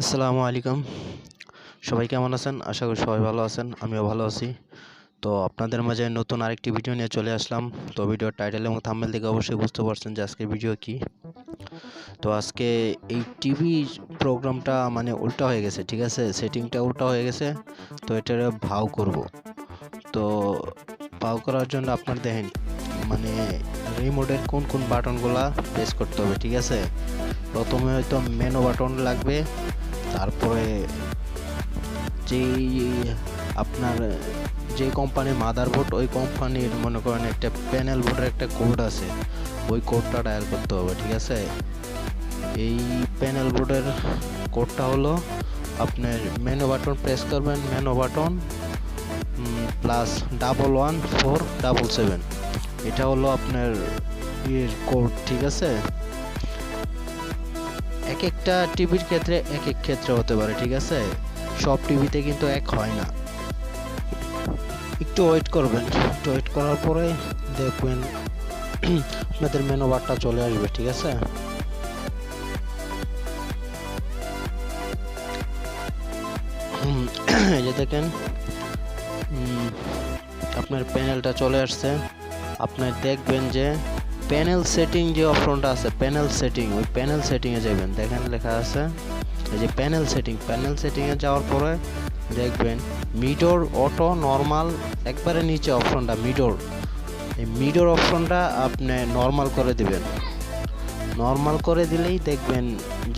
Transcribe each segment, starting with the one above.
আসসালামু আলাইকুম। সবাই কেমন আছেন? আশা করি সবাই ভালো আছেন। আমিও ভালো আছি। তো আপনাদের মাঝে নতুন আরেকটি ভিডিও নিয়ে চলে আসলাম। তো ভিডিওর টাইটেল এবং থাম্বনেল থেকে অবশ্যই বুঝতে পারছেন যে আজকের ভিডিও কি। তো আজকে এই টিভি প্রোগ্রামটা মানে উল্টা হয়ে গেছে, ঠিক আছে? সেটিংটা উল্টা হয়ে গেছে। তো এটার ভাও করব। তো ভাও করার জন্য আপনার দেখেন মানে রিমোটের কোন কোন বাটনগুলা প্রেস করতে হবে, ঠিক আছে? প্রথমে হয়তো মেনু বাটন লাগবে, তারপরে যেই আপনার যে কোম্পানির মাদারবোর্ড ওই কোম্পানির মনে করেন একটা প্যানেল বোর্ডের একটা কোড আছে, ওই কোডটা ডায়াল করতে হবে, ঠিক আছে? এই প্যানেল বোর্ডের কোডটা হলো আপনার মেনু বাটন প্রেস করবেন, মেনু বাটন প্লাস 114777, এটা হলো আপনার এর কোড, ঠিক আছে? এক একটা টিভির ক্ষেত্রে এক এক ক্ষেত্রে হতে পারে, ঠিক আছে? সব টিভিতে কিন্তু এক হয় না। একটু ওয়েট করবেন, একটু ওয়েট করার পরে দেখবেন আপনাদের মেনু বারটা চলে আসবে, ঠিক আছে? এই যে দেখেন আপনার প্যানেলটা চলে আসছে। আপনার দেখবেন যে প্যানেল সেটিং যে অপশনটা আছে, প্যানেল সেটিং, ওই প্যানেল সেটিংয়ে যাবেন। দেখেন লেখা আছে এই যে প্যানেল সেটিং, প্যানেল সেটিংয়ে যাওয়ার পরে দেখবেন মিডর অটো নর্মাল, একবারে নিচে অপশনটা মিডর, এই মিডর অপশনটা আপনি নর্মাল করে দিবেন। নর্মাল করে দিলেই দেখবেন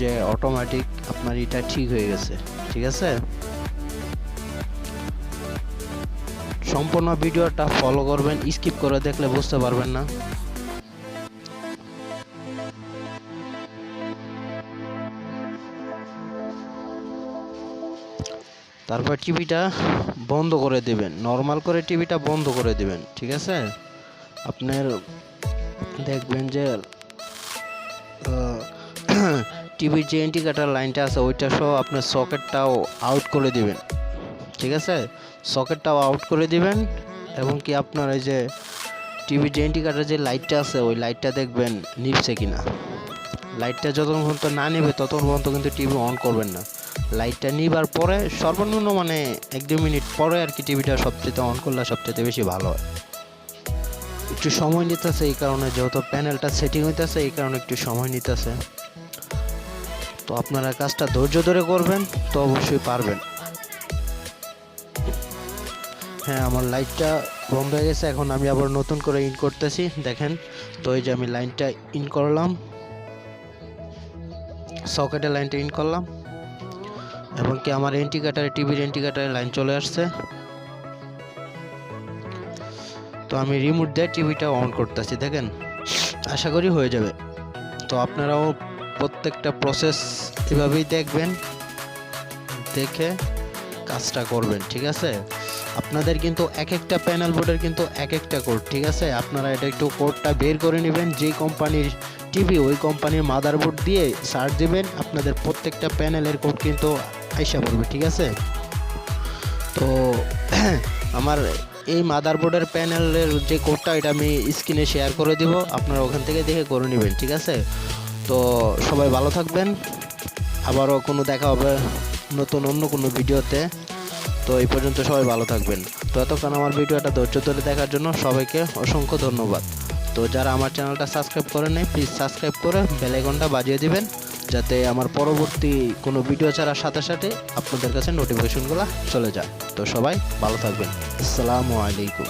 যে অটোমেটিক আপনার এটা ঠিক হয়ে গেছে, ঠিক আছে? সম্পূর্ণ ভিডিওটা ফলো করবেন, স্কিপ করে দেখলে বুঝতে পারবেন না। তারপর টিভিটা বন্ধ করে দিবেন, নর্মাল করে টিভিটা বন্ধ করে দিবেন, ঠিক আছে? আপনার দেখবেন যে টিভির যে ইন্ডিকেটার লাইনটা আছে ওইটা সহ আপনার সকেটটাও আউট করে দিবেন, ঠিক আছে? সকেটটাও আউট করে দিবেন এবং কি আপনার এই যে টিভির যে ইন্ডিকেটার যে লাইটটা আছে ওই লাইটটা দেখবেন নিভছে কিনা। লাইটটা যতক্ষণ পর্যন্ত না নিবে ততক্ষণ পর্যন্ত কিন্তু টিভি অন করবেন না। লাইটটা নিবার পরে সর্বনিম্ন মানে 1-2 মিনিট পরে আর কি টিভিটা সবচেয়ে অন করলে সবচেয়ে বেশি ভালো হয়। একটু সময় নিতেছে এই কারণে, যেহেতু প্যানেলটা সেটিং হইতেছে এই কারণে একটু সময় নিতেছে। তো আপনারা কাজটা ধৈর্য ধরে করবেন তো অবশ্যই পারবেন। হ্যাঁ, আমার লাইটটা বন্ধ হয়ে গেছে, এখন আমি আবার নতুন করে ইন করতেছি, দেখেন। তো এই যে আমি লাইনটা ইন করলাম, সকেটে লাইনটা ইন করলাম এবং কি আমার ইন্ডিকেটারে টিভির ইন্ডিকেটারে লাইন চলে আসছে। তো আমি রিমোট দিয়ে টিভিটা অন করতেছি, দেখেন। আশা করি হয়ে যাবে। তো আপনারাও প্রত্যেকটা প্রসেস এভাবেই দেখবেন, দেখে কাজটা করবেন, ঠিক আছে? আপনাদের কিন্তু এক একটা প্যানেল বোর্ডের কিন্তু এক একটা কোড, ঠিক আছে? আপনারা এটা একটু কোডটা বের করে নেবেন, যে কোম্পানির টিভি ওই কোম্পানির মাদারবোর্ড দিয়ে সার্চ দিবেন, আপনাদের প্রত্যেকটা প্যানেলের কোড কিন্তু আইসা পড়বে, ঠিক আছে? তো আমার এই মাদারবোর্ডের প্যানেলের যে কোডটা এটা আমি স্ক্রিনে শেয়ার করে দিব, আপনারা ওখান থেকে দেখে করে নেবেন, ঠিক আছে? তো সবাই ভালো থাকবেন, আবারও কোনো দেখা হবে নতুন অন্য কোনো ভিডিওতে। তো এই পর্যন্ত সবাই ভালো থাকবেন। তো এতক্ষণ আমার ভিডিওটা ধৈর্য ধরে দেখার জন্য সবাইকে অসংখ্য ধন্যবাদ। তো যারা আমার চ্যানেলটা সাবস্ক্রাইব করেন নাই প্লিজ সাবস্ক্রাইব করে বেল আইকনটা বাজিয়ে দিবেন, যাতে আমার পরবর্তী কোনো ভিডিও ছাড়ার সাথে সাথে আপনাদের কাছে নোটিফিকেশনগুলো চলে যায়। তো সবাই ভালো থাকবেন। আসসালামু আলাইকুম।